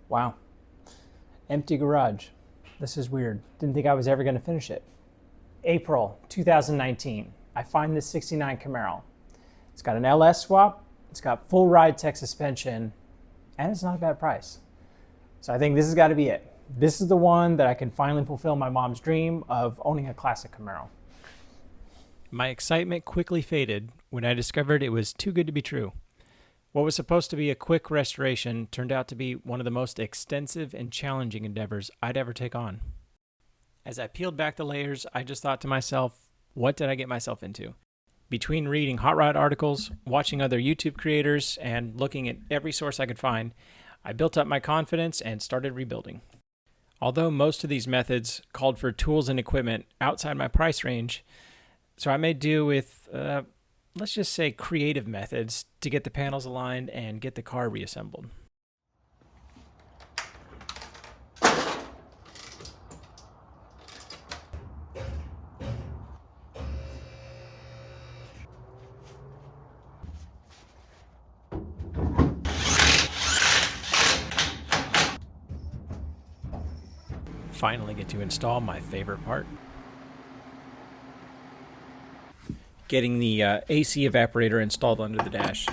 Wow. Empty garage. This is weird. Didn't think I was ever going to finish it. April 2019. I find this 69 Camaro. It's got an LS swap, it's got full ride tech suspension, and it's not a bad price. So I think this has got to be it. This is the one that I can finally fulfill my mom's dream of owning a classic Camaro. My excitement quickly faded when I discovered it was too good to be true. What was supposed to be a quick restoration turned out to be one of the most extensive and challenging endeavors I'd ever take on. As I peeled back the layers, I just thought to myself, what did I get myself into? Between reading hot rod articles, watching other YouTube creators, and looking at every source I could find, I built up my confidence and started rebuilding. Although most of these methods called for tools and equipment outside my price range, so I made do with let's just say creative methods to get the panels aligned and get the car reassembled. Finally get to install my favorite part. Getting the AC evaporator installed under the dash.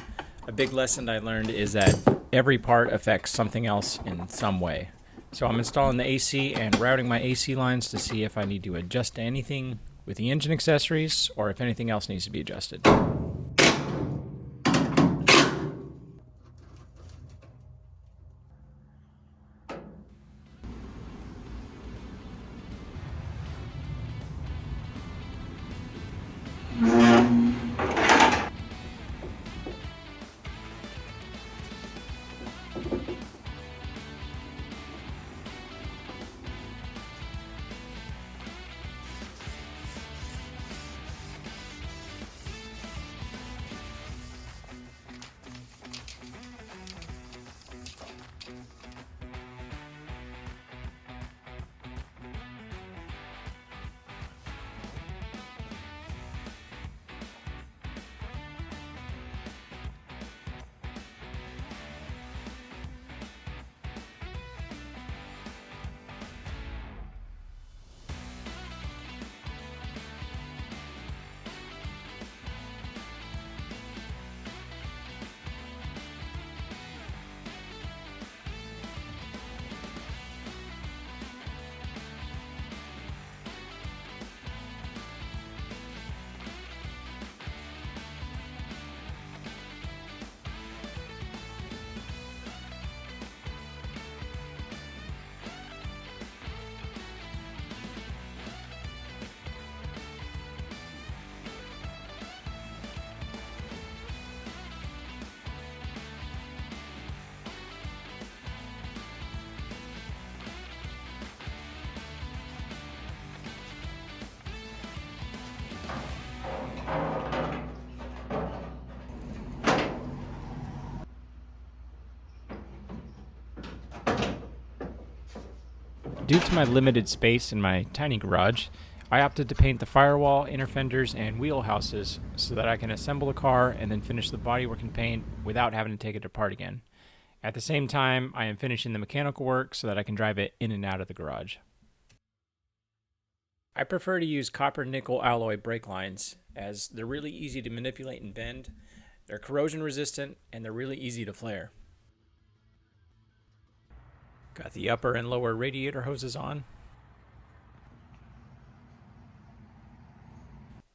A big lesson I learned is that every part affects something else in some way. So I'm installing the AC and routing my AC lines to see if I need to adjust anything with the engine accessories or if anything else needs to be adjusted. Due to my limited space in my tiny garage, I opted to paint the firewall, inner fenders, and wheel houses so that I can assemble the car and then finish the bodywork and paint without having to take it apart again. At the same time, I am finishing the mechanical work so that I can drive it in and out of the garage. I prefer to use copper nickel alloy brake lines as they're really easy to manipulate and bend, they're corrosion resistant, and they're really easy to flare. Got the upper and lower radiator hoses on.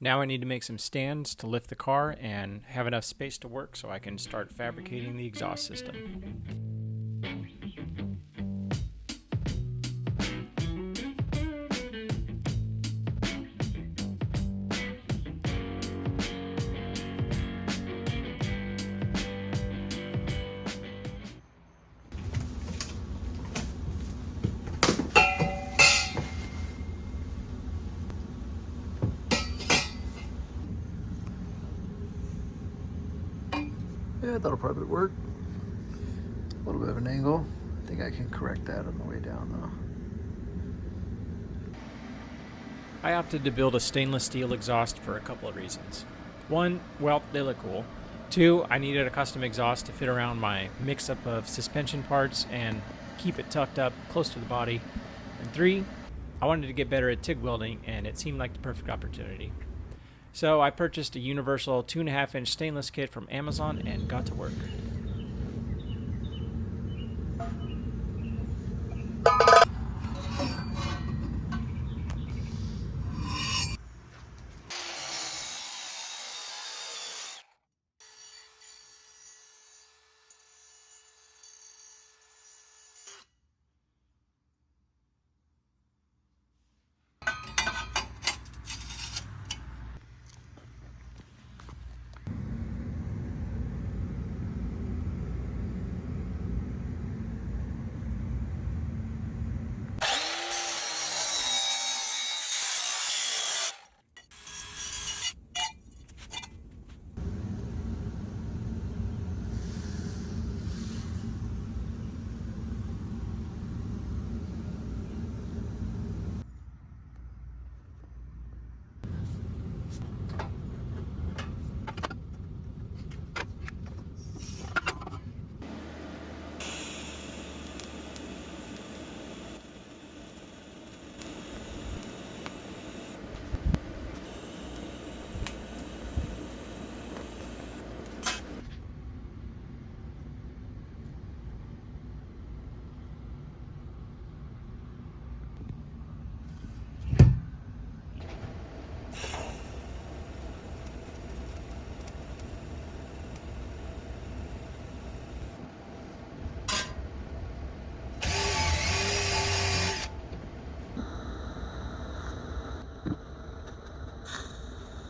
Now I need to make some stands to lift the car and have enough space to work so I can start fabricating the exhaust system. Yeah, that'll probably work. A little bit of an angle. I think I can correct that on the way down though. I opted to build a stainless steel exhaust for a couple of reasons. One, well, they look cool. Two, I needed a custom exhaust to fit around my mix-up of suspension parts and keep it tucked up close to the body. And three, I wanted to get better at TIG welding, and it seemed like the perfect opportunity. So I purchased a universal 2.5-inch stainless kit from Amazon and got to work.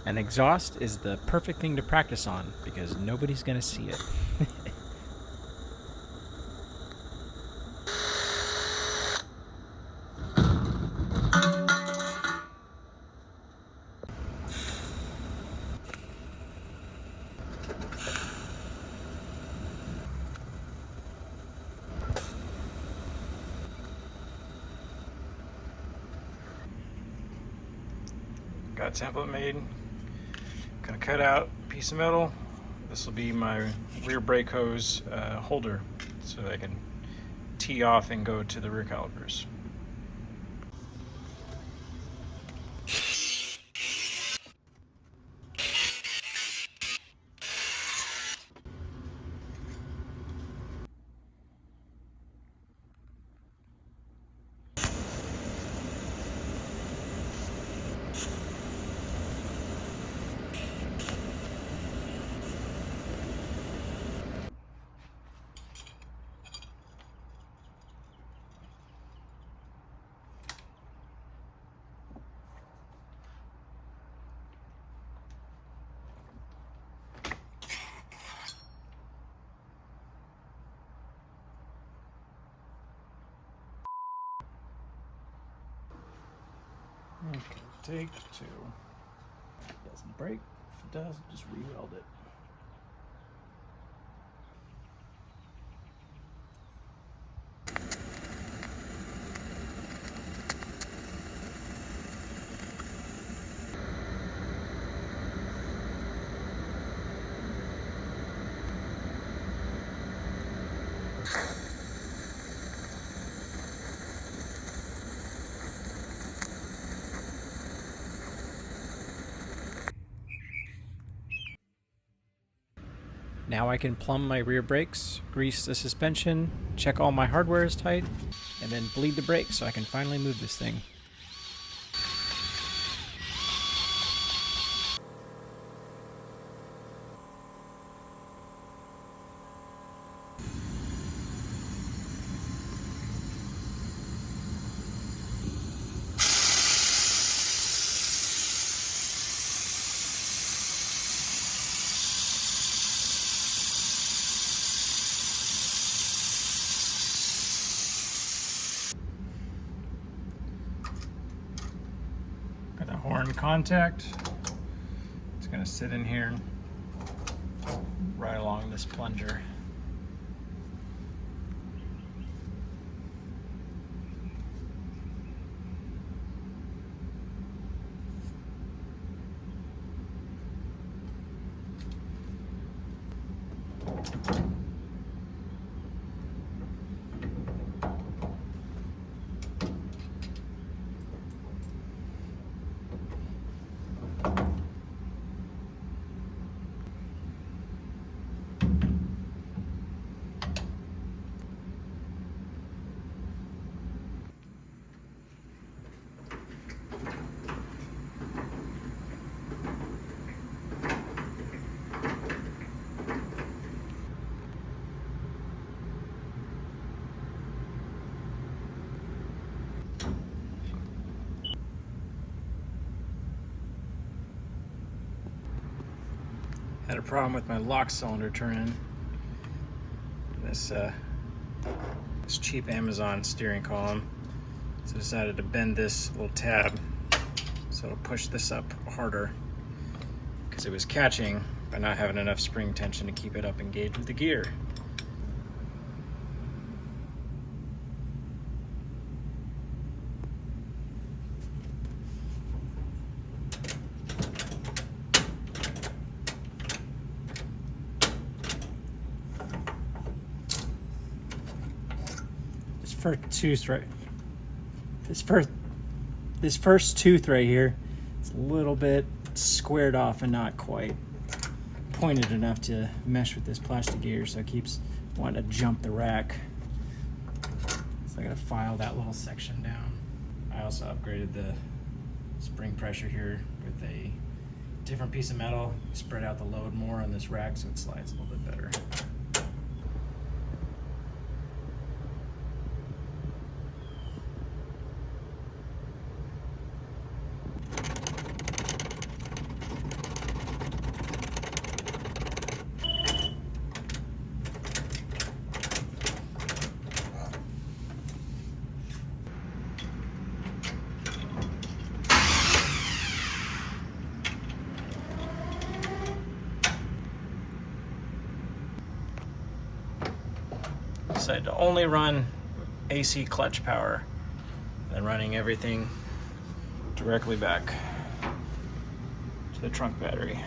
An exhaust is the perfect thing to practice on because nobody's going to see it. Got a template made. Gonna cut out a piece of metal. This will be my rear brake hose holder so that I can tee off and go to the rear calipers. Okay, take two. Doesn't break. If it does, just re-weld it. Now I can plumb my rear brakes, grease the suspension, check all my hardware is tight, and then bleed the brakes so I can finally move this thing. Got a horn contact. It's going to sit in here right along this plunger. Had a problem with my lock cylinder turning. This cheap Amazon steering column. So I decided to bend this little tab so it'll push this up harder because it was catching by not having enough spring tension to keep it up engaged with the gear. This first tooth right here is a little bit squared off and not quite pointed enough to mesh with this plastic gear, so it keeps wanting to jump the rack. So I gotta file that little section down. I also upgraded the spring pressure here with a different piece of metal, spread out the load more on this rack so it slides a little bit better. Decided to only run AC clutch power, then running everything directly back to the trunk battery.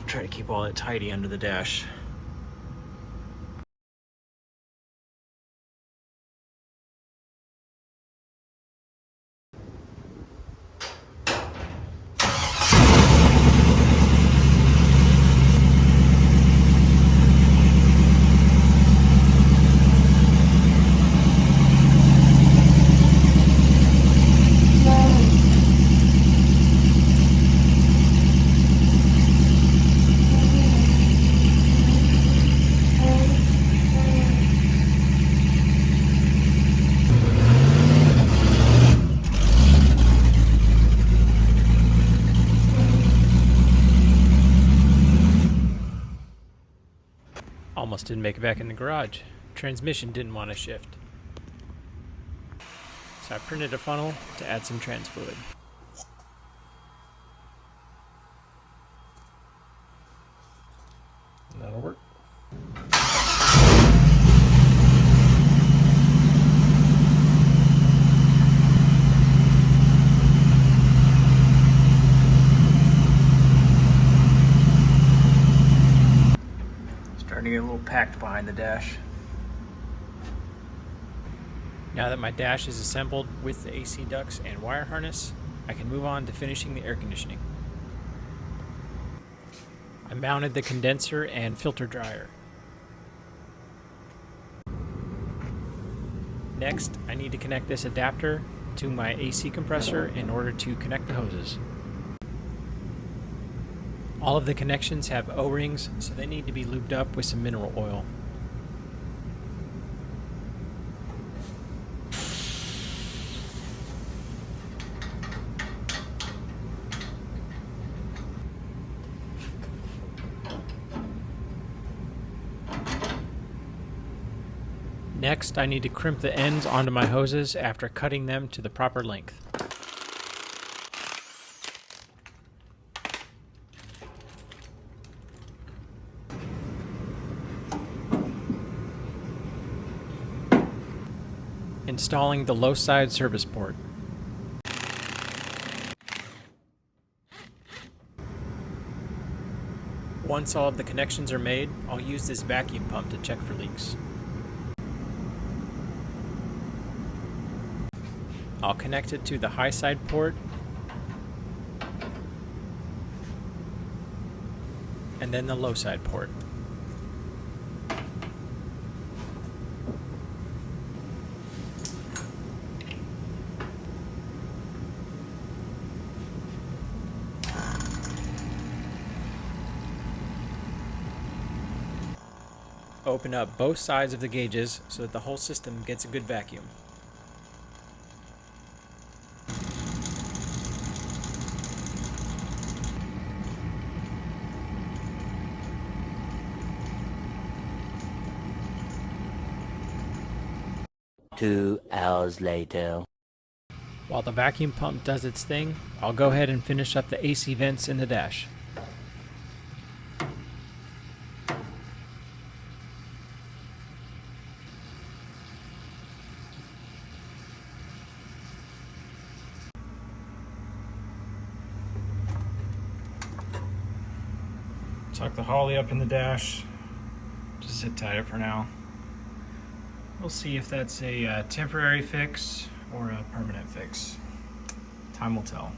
Try to keep all it tidy under the dash. Almost didn't make it back in the garage. Transmission didn't want to shift. So I printed a funnel to add some trans fluid. And that'll work. Starting to get a little packed behind the dash. Now that my dash is assembled with the AC ducts and wire harness, I can move on to finishing the air conditioning. I mounted the condenser and filter dryer. Next, I need to connect this adapter to my AC compressor in order to connect the hoses. All of the connections have O-rings, so they need to be lubed up with some mineral oil. Next, I need to crimp the ends onto my hoses after cutting them to the proper length. Installing the low side service port. once all of the connections are made, I'll use this vacuum pump to check for leaks. I'll connect it to the high side port and then the low side port. Open up both sides of the gauges so that the whole system gets a good vacuum. Two hours later. While the vacuum pump does its thing, I'll go ahead and finish up the AC vents in the dash. Tuck the Holly up in the dash. Just sit tight up for now. We'll see if that's a temporary fix or a permanent fix. Time will tell.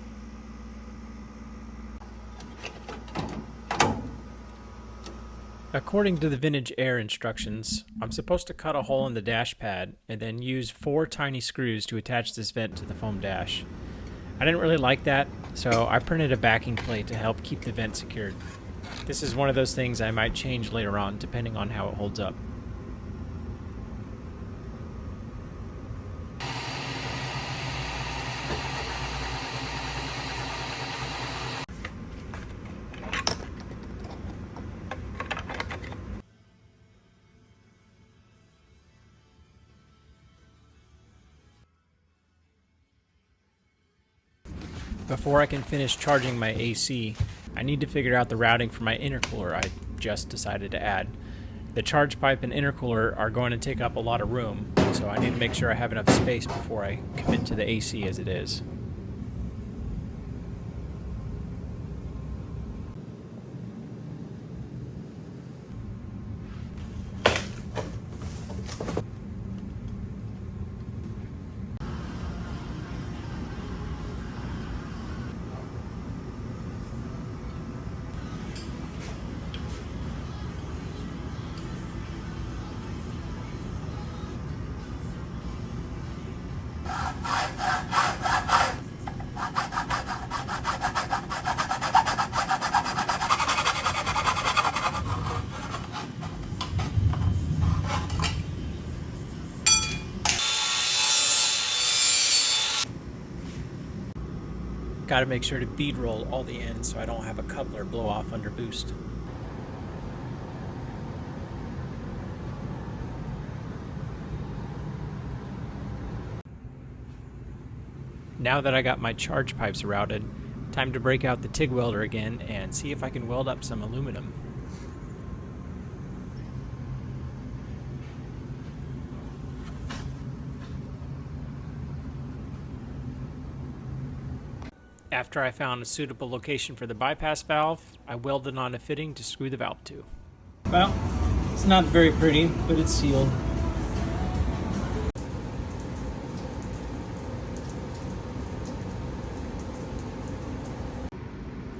According to the Vintage Air instructions, I'm supposed to cut a hole in the dash pad and then use 4 tiny screws to attach this vent to the foam dash. I didn't really like that, so I printed a backing plate to help keep the vent secured. This is one of those things I might change later on, depending on how it holds up. Before I can finish charging my AC, I need to figure out the routing for my intercooler I just decided to add. The charge pipe and intercooler are going to take up a lot of room, so I need to make sure I have enough space before I commit to the AC as it is. Got to make sure to bead roll all the ends so I don't have a coupler blow off under boost. Now that I got my charge pipes routed, time to break out the TIG welder again and see if I can weld up some aluminum. After I found a suitable location for the bypass valve, I welded on a fitting to screw the valve to. Well, it's not very pretty, but it's sealed.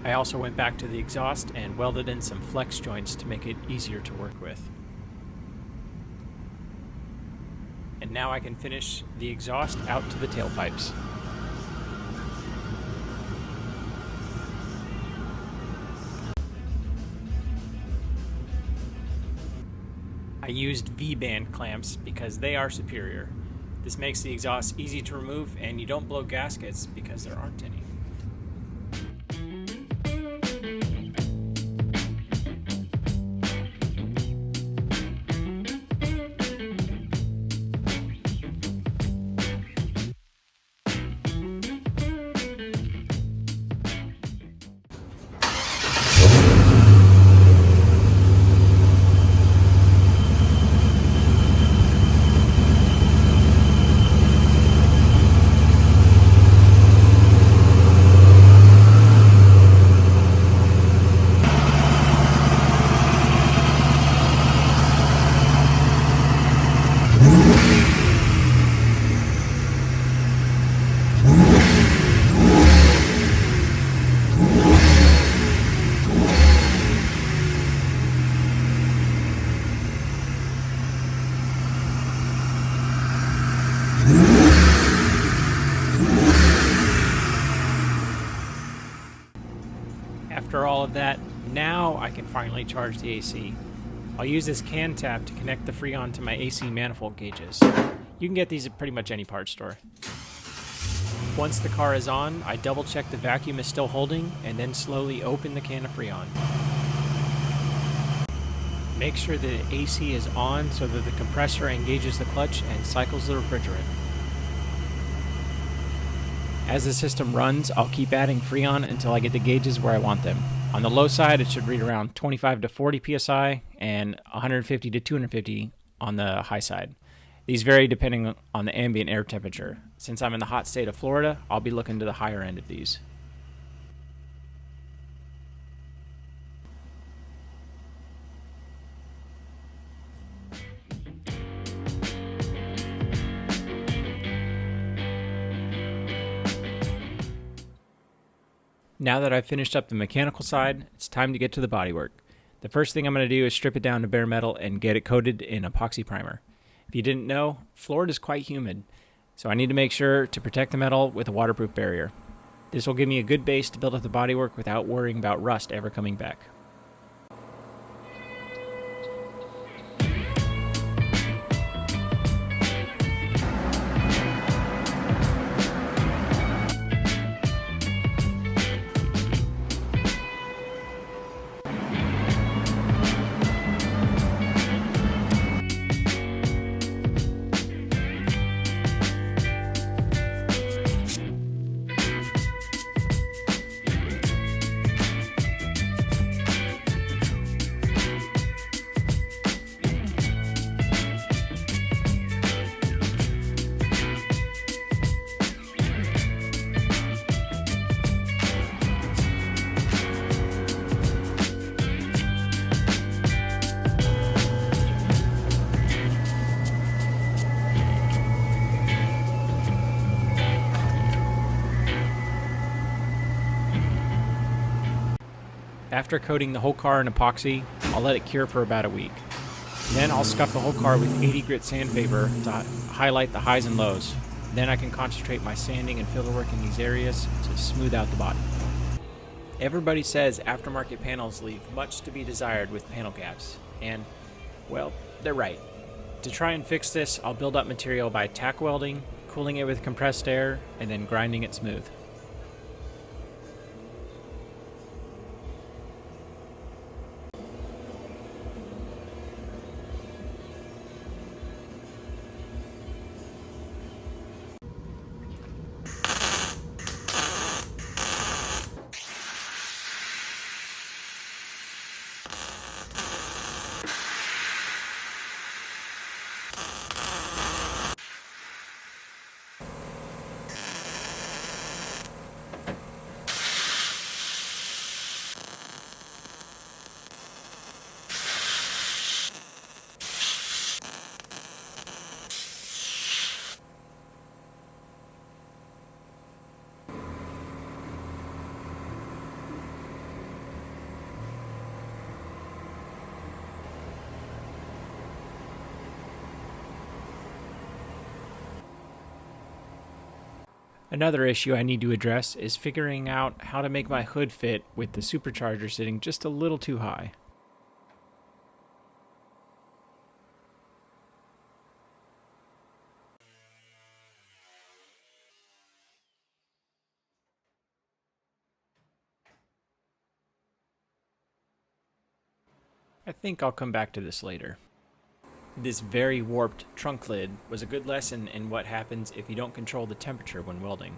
I also went back to the exhaust and welded in some flex joints to make it easier to work with. And now I can finish the exhaust out to the tailpipes. I used V-band clamps because they are superior. This makes the exhaust easy to remove and you don't blow gaskets because there aren't any. After all of that, now I can finally charge the AC. I'll use this can tap to connect the Freon to my AC manifold gauges. You can get these at pretty much any parts store. Once the car is on, I double check the vacuum is still holding and then slowly open the can of Freon. Make sure the AC is on so that the compressor engages the clutch and cycles the refrigerant. As the system runs, I'll keep adding Freon until I get the gauges where I want them. On the low side, it should read around 25 to 40 psi and 150 to 250 on the high side. These vary depending on the ambient air temperature. Since I'm in the hot state of Florida, I'll be looking to the higher end of these. Now that I've finished up the mechanical side, it's time to get to the bodywork. The first thing I'm going to do is strip it down to bare metal and get it coated in epoxy primer. If you didn't know, Florida is quite humid, so I need to make sure to protect the metal with a waterproof barrier. This will give me a good base to build up the bodywork without worrying about rust ever coming back. After coating the whole car in epoxy, I'll let it cure for about a week. Then I'll scuff the whole car with 80 grit sandpaper to highlight the highs and lows. Then I can concentrate my sanding and filler work in these areas to smooth out the body. Everybody says aftermarket panels leave much to be desired with panel gaps, and, well, they're right. To try and fix this, I'll build up material by tack welding, cooling it with compressed air, and then grinding it smooth. Another issue I need to address is figuring out how to make my hood fit with the supercharger sitting just a little too high. I think I'll come back to this later. This very warped trunk lid was a good lesson in what happens if you don't control the temperature when welding.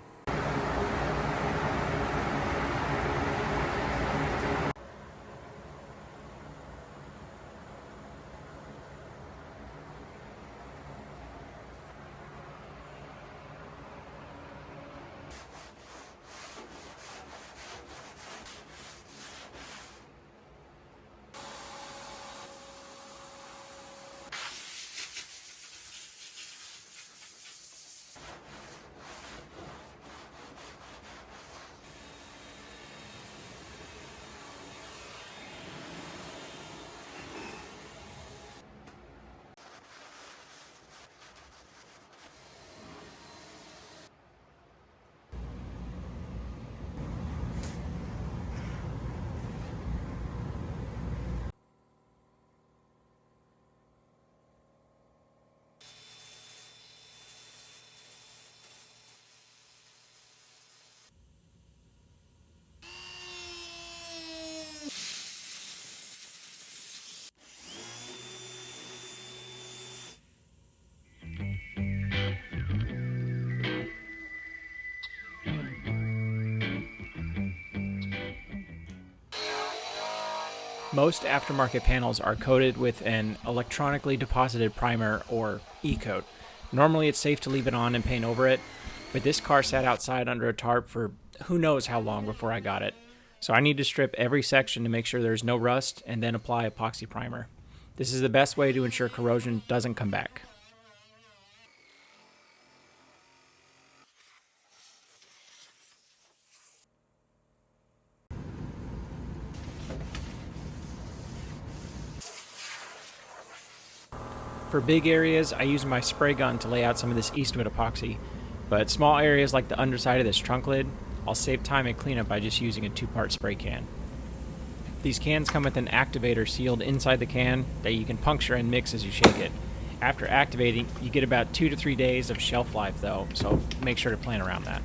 Most aftermarket panels are coated with an electronically deposited primer, or e-coat. Normally it's safe to leave it on and paint over it, but this car sat outside under a tarp for who knows how long before I got it. So I need to strip every section to make sure there's no rust and then apply epoxy primer. This is the best way to ensure corrosion doesn't come back. For big areas, I use my spray gun to lay out some of this Eastwood epoxy, but small areas like the underside of this trunk lid, I'll save time and cleanup by just using a 2-part spray can. These cans come with an activator sealed inside the can that you can puncture and mix as you shake it. After activating, you get about 2 to 3 days of shelf life though, so make sure to plan around that.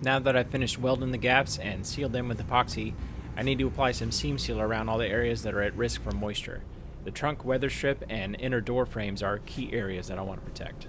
Now that I've finished welding the gaps and sealed them with epoxy, I need to apply some seam seal around all the areas that are at risk from moisture. The trunk weather strip and inner door frames are key areas that I want to protect.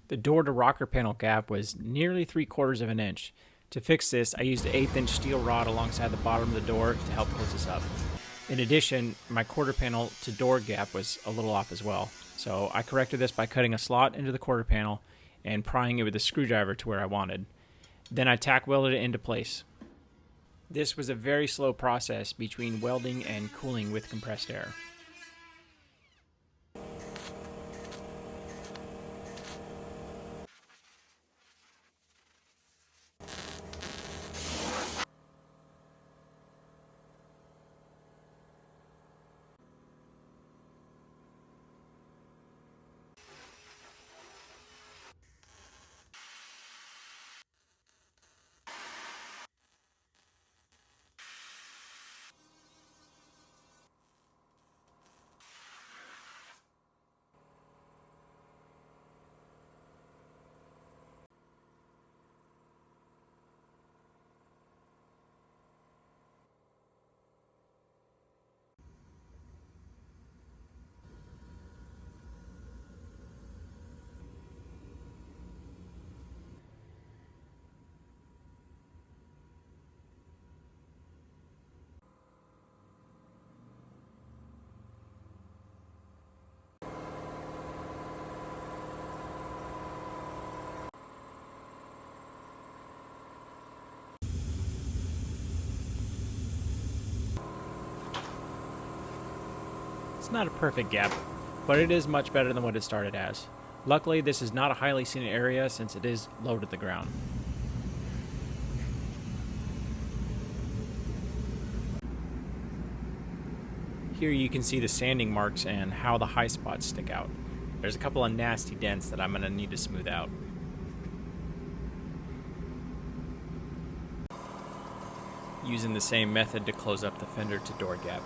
The door to rocker panel gap was nearly 3/4 of an inch. To fix this, I used an 1/8 inch steel rod alongside the bottom of the door to help close this up. In addition, my quarter panel to door gap was a little off as well, so I corrected this by cutting a slot into the quarter panel and prying it with a screwdriver to where I wanted. Then I tack welded it into place. This was a very slow process between welding and cooling with compressed air. It's not a perfect gap, but it is much better than what it started as. Luckily, this is not a highly scenic area since it is low to the ground. Here you can see the sanding marks and how the high spots stick out. There's a couple of nasty dents that I'm going to need to smooth out. Using the same method to close up the fender to door gap.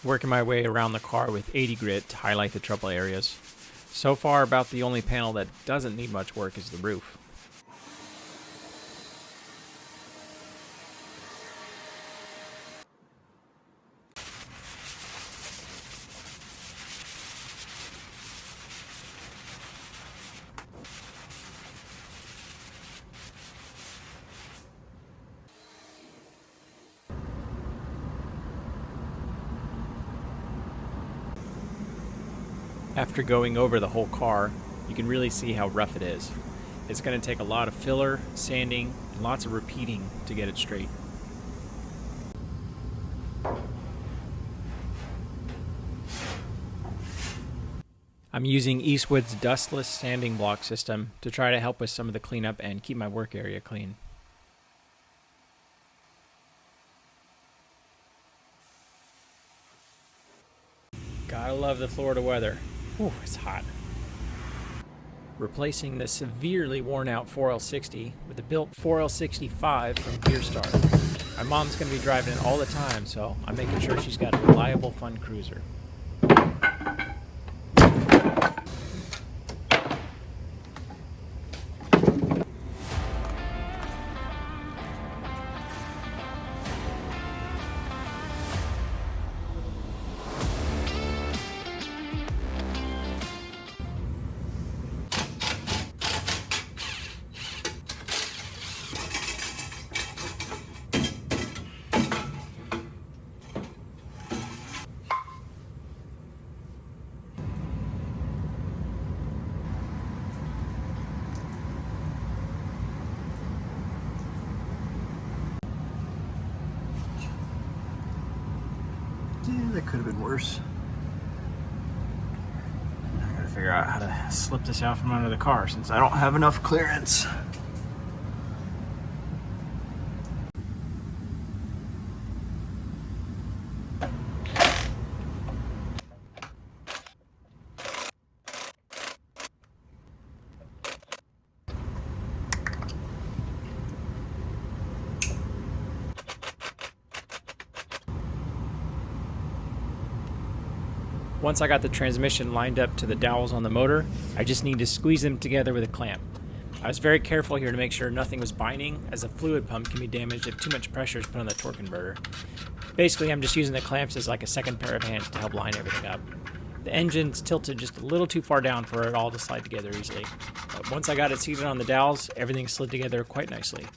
Working my way around the car with 80 grit to highlight the trouble areas. So far, about the only panel that doesn't need much work is the roof. After going over the whole car, you can really see how rough it is. It's going to take a lot of filler, sanding, and lots of repeating to get it straight. I'm using Eastwood's dustless sanding block system to try to help with some of the cleanup and keep my work area clean. Gotta love the Florida weather. Whew, it's hot. Replacing the severely worn out 4L60 with the built 4L65 from Gearstar. My mom's going to be driving it all the time, so I'm making sure she's got a reliable, fun cruiser. Yeah, that could have been worse. I gotta figure out how to slip this out from under the car since I don't have enough clearance. Once I got the transmission lined up to the dowels on the motor, I just need to squeeze them together with a clamp. I was very careful here to make sure nothing was binding, as the fluid pump can be damaged if too much pressure is put on the torque converter. Basically, I'm just using the clamps as like a second pair of hands to help line everything up. The engine's tilted just a little too far down for it all to slide together easily. But once I got it seated on the dowels, everything slid together quite nicely.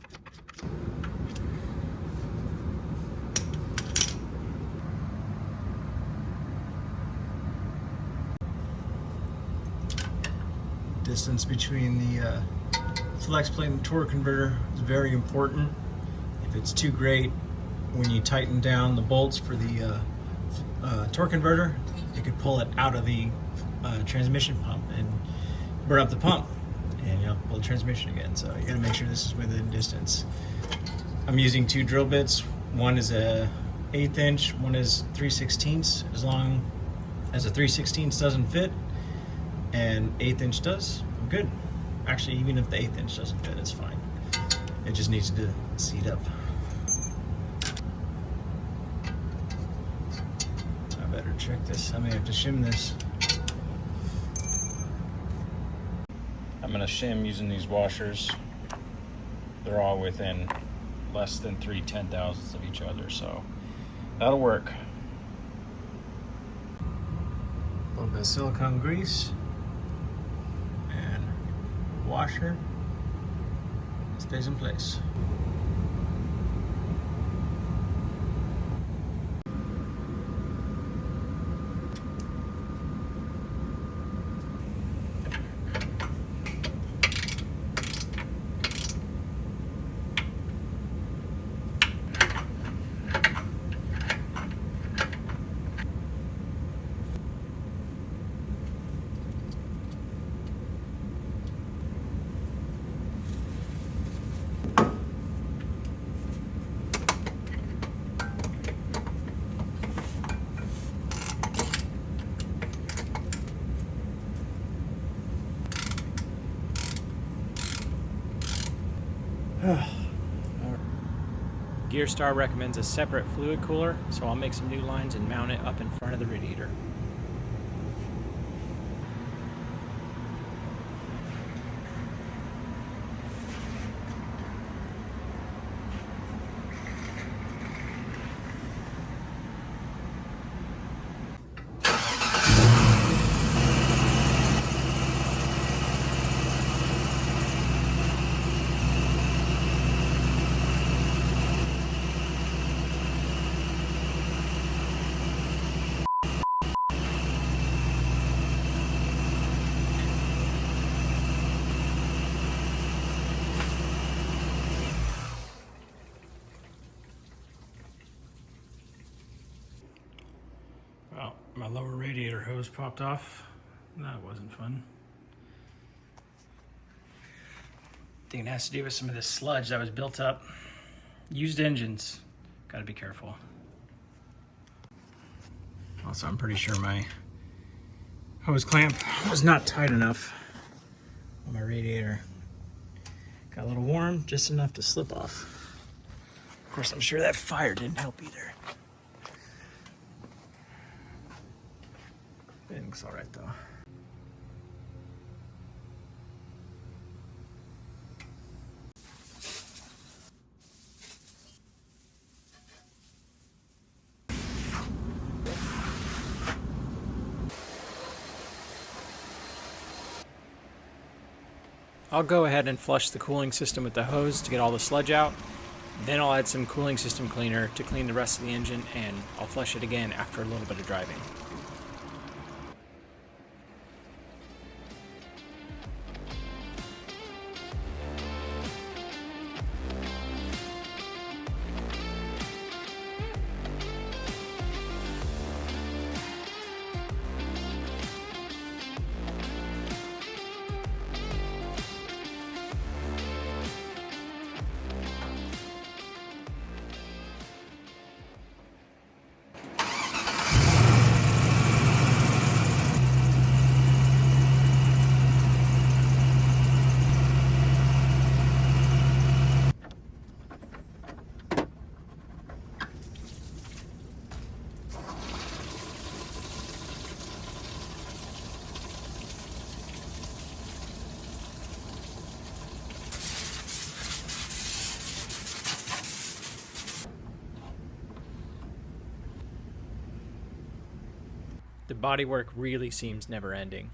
Distance between the flex plate and torque converter is very important. If it's too great, when you tighten down the bolts for the torque converter, it could pull it out of the transmission pump and burn up the pump, and you know, pull the transmission again. So you got to make sure this is within distance. I'm using two drill bits. One is a 1/8 inch, one is 3/16. As long as a 3/16 doesn't fit and 1/8 inch does, I'm good. Actually, even if the 1/8 inch doesn't fit, it's fine. It just needs to seat up. I better check this. I may have to shim this. I'm going to shim using these washers. They're all within less than 3/10,000ths of each other, so that'll work. A little bit of silicone grease and washer. Stays in place. GearStar recommends a separate fluid cooler, so I'll make some new lines and mount it up in front of the radiator. Well, my lower radiator hose popped off. That wasn't fun. I think it has to do with some of this sludge that was built up. Used engines, gotta be careful. Also, I'm pretty sure my hose clamp was not tight enough on my radiator. Got a little warm, just enough to slip off. Of course, I'm sure that fire didn't help either. It looks all right though. I'll go ahead and flush the cooling system with the hose to get all the sludge out. Then I'll add some cooling system cleaner to clean the rest of the engine, and I'll flush it again after a little bit of driving. The bodywork really seems never-ending.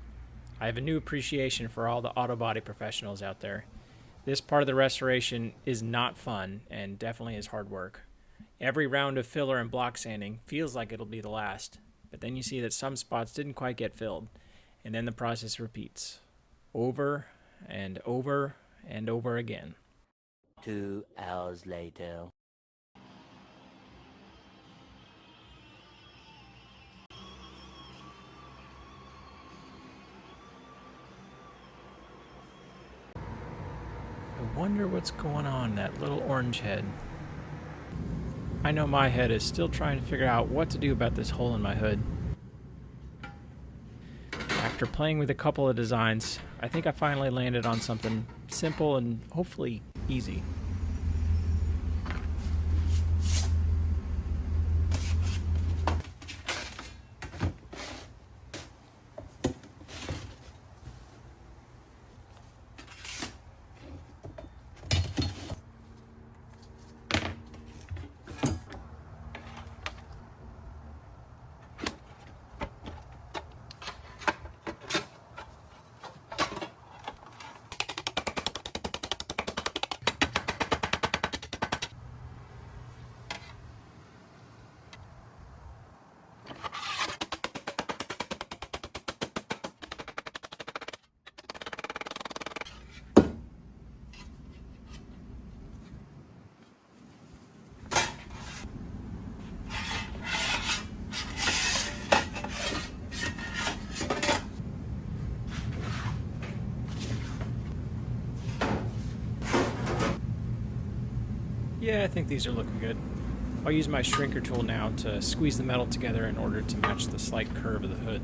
I have a new appreciation for all the auto body professionals out there. This part of the restoration is not fun and definitely is hard work. Every round of filler and block sanding feels like it'll be the last, but then you see that some spots didn't quite get filled, and then the process repeats over and over and over again. 2 hours later. I wonder what's going on in that little orange head. I know my head is still trying to figure out what to do about this hole in my hood. After playing with a couple of designs, I think I finally landed on something simple and hopefully easy. Yeah, I think these are looking good. I'll use my shrinker tool now to squeeze the metal together in order to match the slight curve of the hood.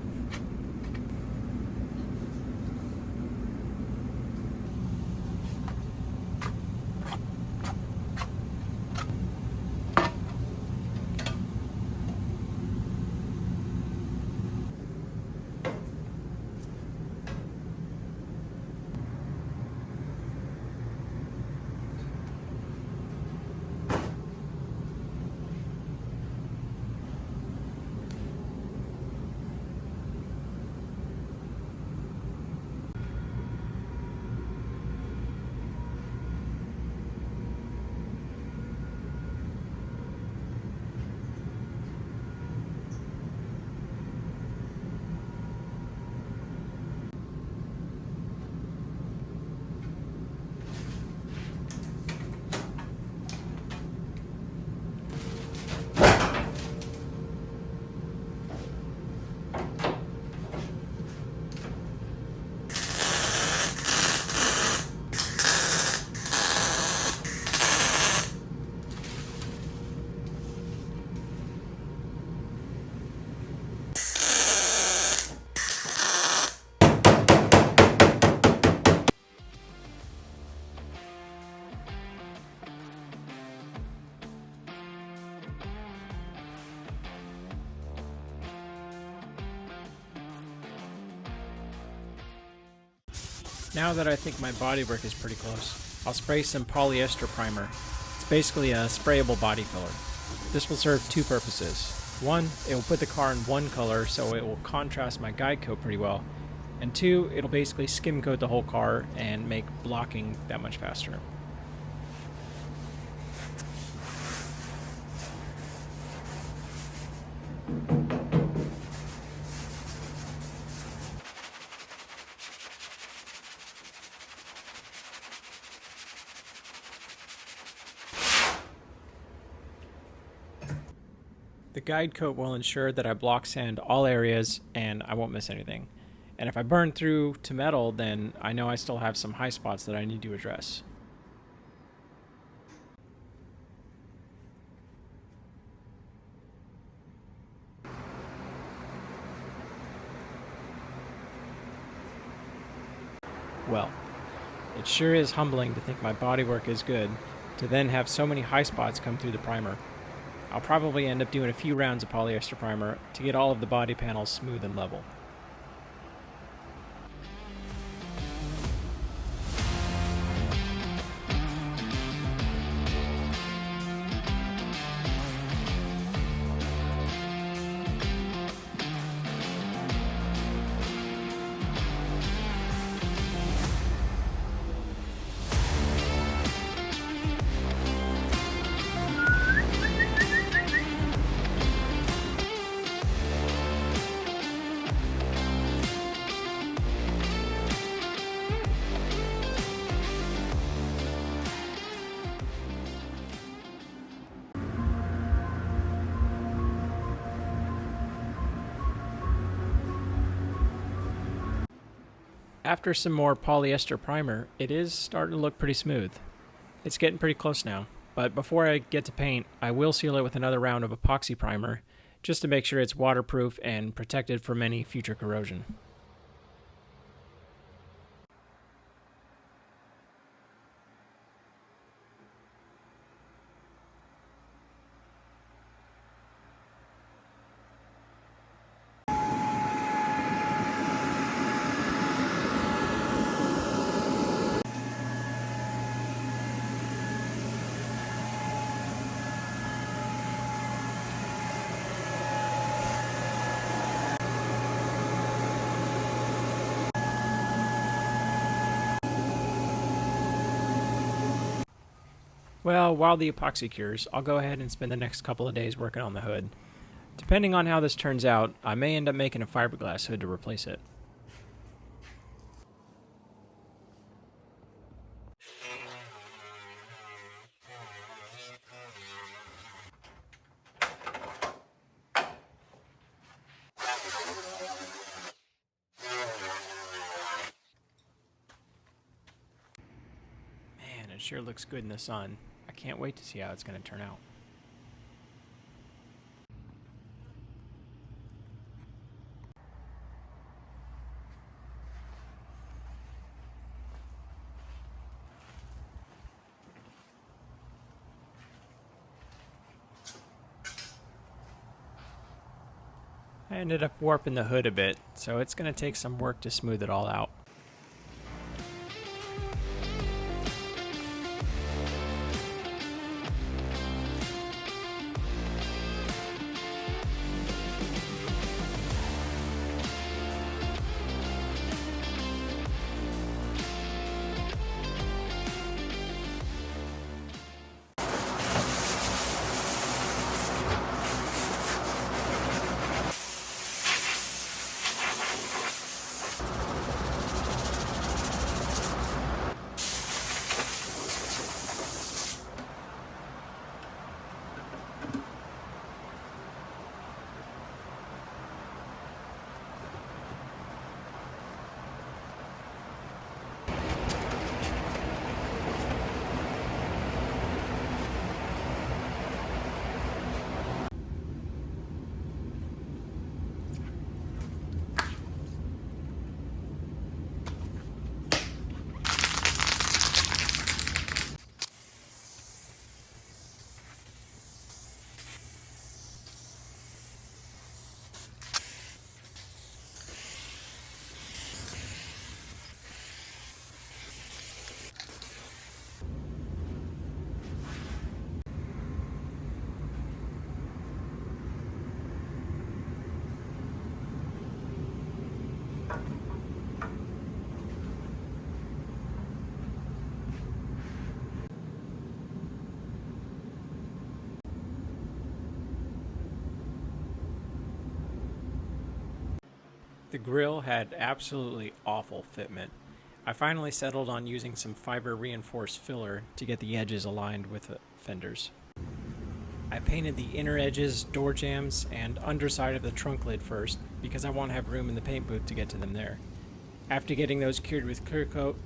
Now that I think my bodywork is pretty close, I'll spray some polyester primer. It's basically a sprayable body filler. This will serve two purposes. One, it will put the car in one color so it will contrast my guide coat pretty well. And two, it'll basically skim coat the whole car and make blocking that much faster. The guide coat will ensure that I block sand all areas and I won't miss anything. And if I burn through to metal, then I know I still have some high spots that I need to address. Well, it sure is humbling to think my bodywork is good, to then have so many high spots come through the primer. I'll probably end up doing a few rounds of polyester primer to get all of the body panels smooth and level. After some more polyester primer, it is starting to look pretty smooth. It's getting pretty close now, but before I get to paint, I will seal it with another round of epoxy primer, just to make sure it's waterproof and protected from any future corrosion. Well, while the epoxy cures, I'll go ahead and spend the next couple of days working on the hood. Depending on how this turns out, I may end up making a fiberglass hood to replace it. Man, it sure looks good in the sun. I can't wait to see how it's going to turn out. I ended up warping the hood a bit, so it's going to take some work to smooth it all out. The grill had absolutely awful fitment. I finally settled on using some fiber reinforced filler to get the edges aligned with the fenders. I painted the inner edges, door jambs, and underside of the trunk lid first because I want to have room in the paint booth to get to them there. After getting those cured with clear coat,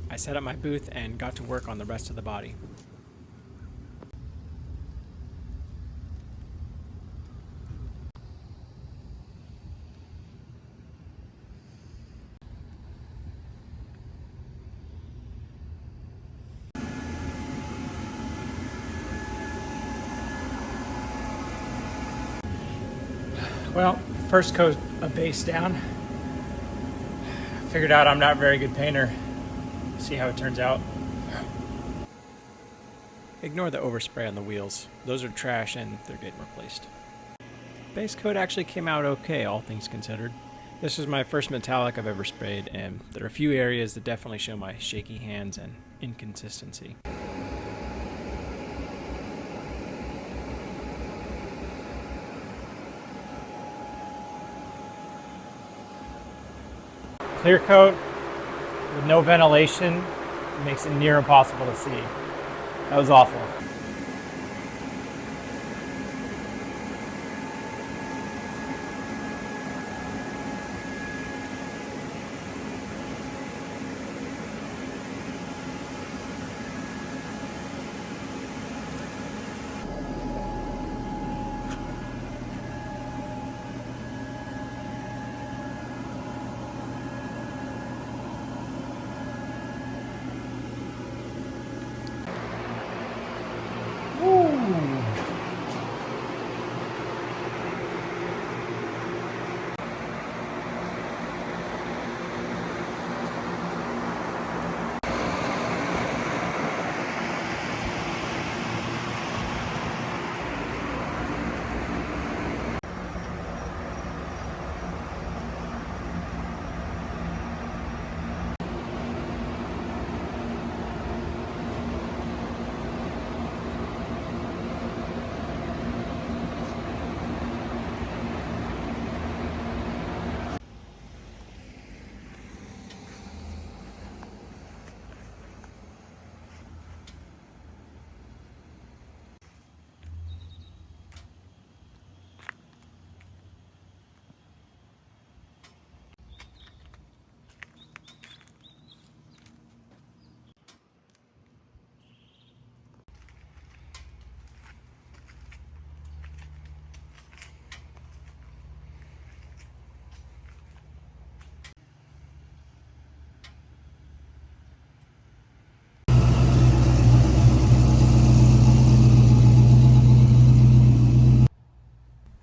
I set up my booth and got to work on the rest of the body. Well, first coat of base down. Figured out I'm not a very good painter. See how it turns out. Ignore the overspray on the wheels. Those are trash and they're getting replaced. Base coat actually came out okay, all things considered. This was my first metallic I've ever sprayed, and there are a few areas that definitely show my shaky hands and inconsistency. Clear coat with no ventilation makes it near impossible to see. That was awful.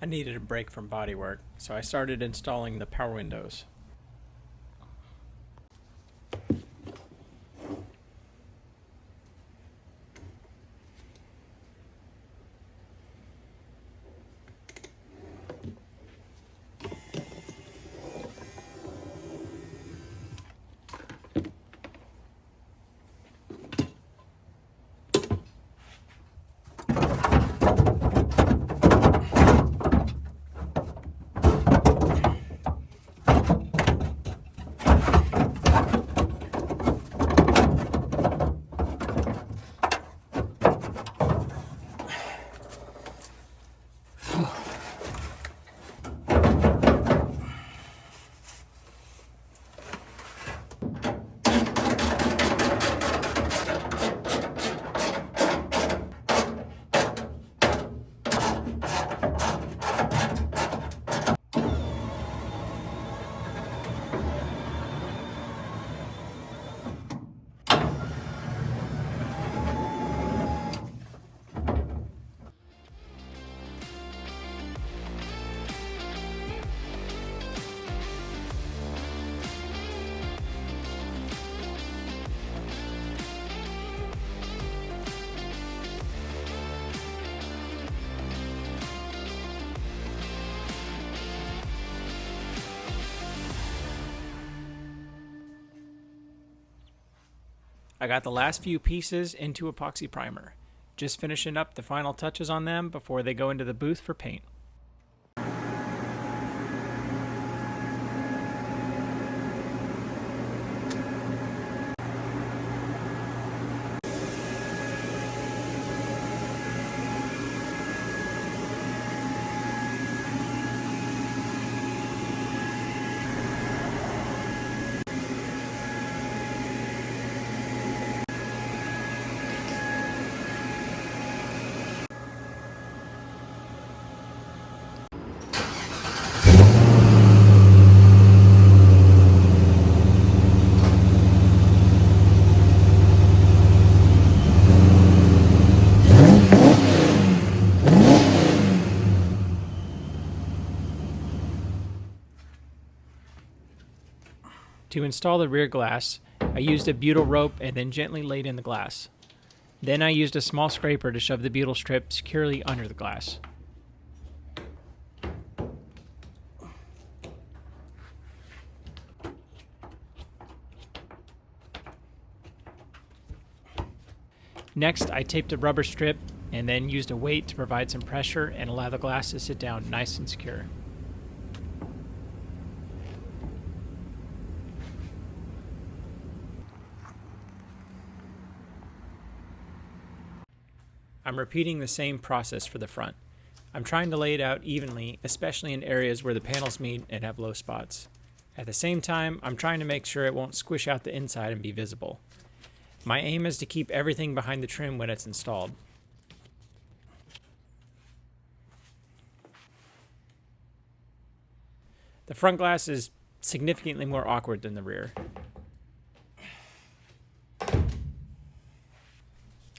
I needed a break from bodywork, so I started installing the power windows. I got the last few pieces into epoxy primer. Just finishing up the final touches on them before they go into the booth for paint. To install the rear glass, I used a butyl rope and then gently laid in the glass. Then I used a small scraper to shove the butyl strip securely under the glass. Next, I taped a rubber strip and then used a weight to provide some pressure and allow the glass to sit down nice and secure. I'm repeating the same process for the front. I'm trying to lay it out evenly, especially in areas where the panels meet and have low spots. At the same time, I'm trying to make sure it won't squish out the inside and be visible. My aim is to keep everything behind the trim when it's installed. The front glass is significantly more awkward than the rear.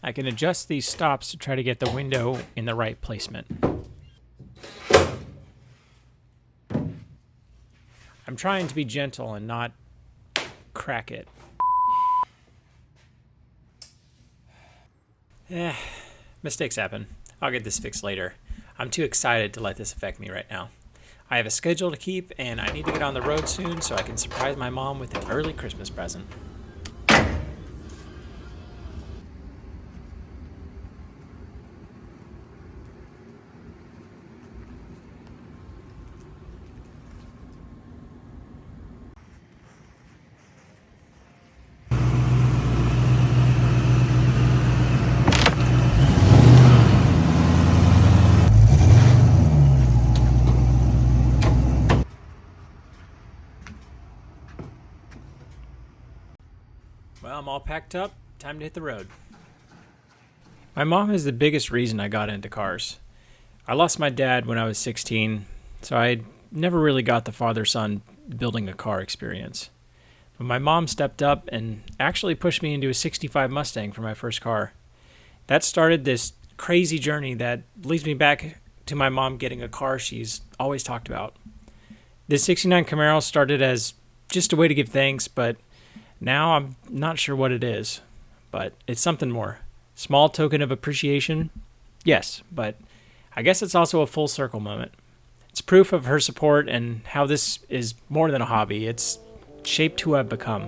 I can adjust these stops to try to get the window in the right placement. I'm trying to be gentle and not crack it. Mistakes happen. I'll get this fixed later. I'm too excited to let this affect me right now. I have a schedule to keep, and I need to get on the road soon so I can surprise my mom with an early Christmas present. Well, I'm all packed up. Time to hit the road. My mom is the biggest reason I got into cars. I lost my dad when I was 16, so I never really got the father-son building a car experience. But my mom stepped up and actually pushed me into a 65 Mustang for my first car. That started this crazy journey that leads me back to my mom getting a car she's always talked about. This 69 Camaro started as just a way to give thanks, but now I'm not sure what it is, but it's something more. Small token of appreciation? Yes, but I guess it's also a full circle moment. It's proof of her support and how this is more than a hobby. It's shaped who I've become.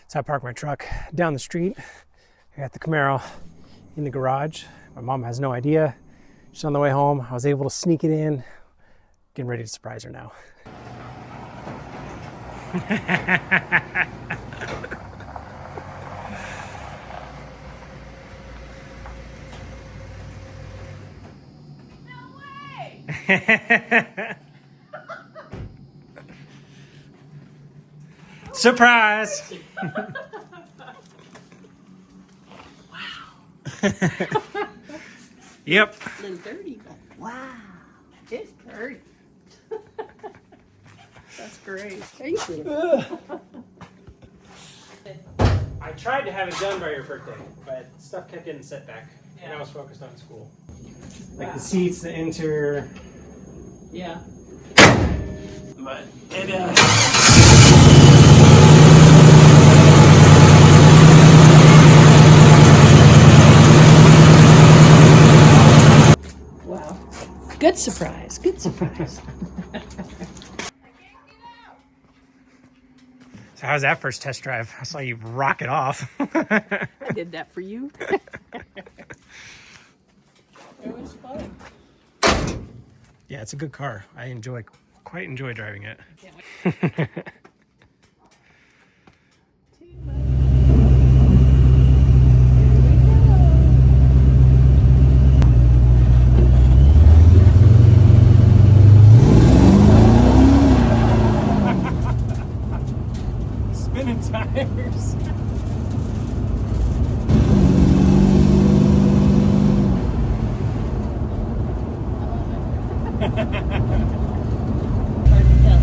So I parked my truck down the street. I got the Camaro in the garage. My mom has no idea. She's on the way home. I was able to sneak it in. Getting ready to surprise her now. No way! Surprise! Wow. Yep. A little dirty, but wow. It's dirty. That's great. Thank you. I tried to have it done by your birthday, but stuff kept getting set back. And I was focused on school. Like the seats, the interior. Yeah. But it Wow. Good surprise. Good surprise. So how's that first test drive? I saw you rock it off. I did that for you. It was fun. Yeah, it's a good car. I quite enjoy driving it. Spinning tires. Hard to tell.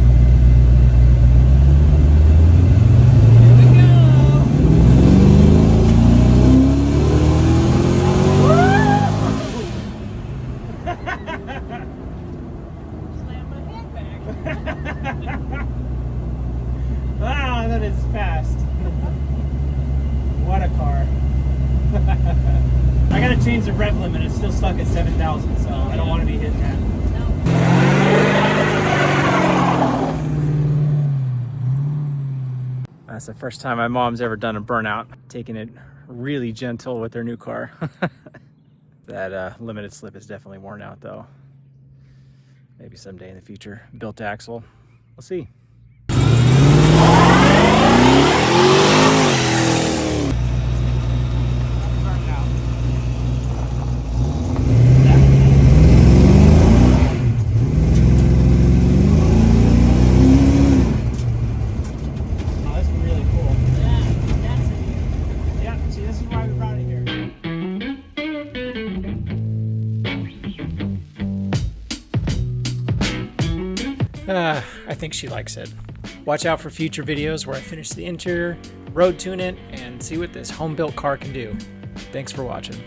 just changed the rev limit. It's still stuck at 7,000, so I don't want to be hitting that. That's the first time my mom's ever done a burnout. Taking it really gentle with their new car. That limited slip is definitely worn out though. Maybe someday in the future. Built axle. We'll see. I think she likes it. Watch out for future videos where I finish the interior, road tune it, and see what this home-built car can do. Thanks for watching.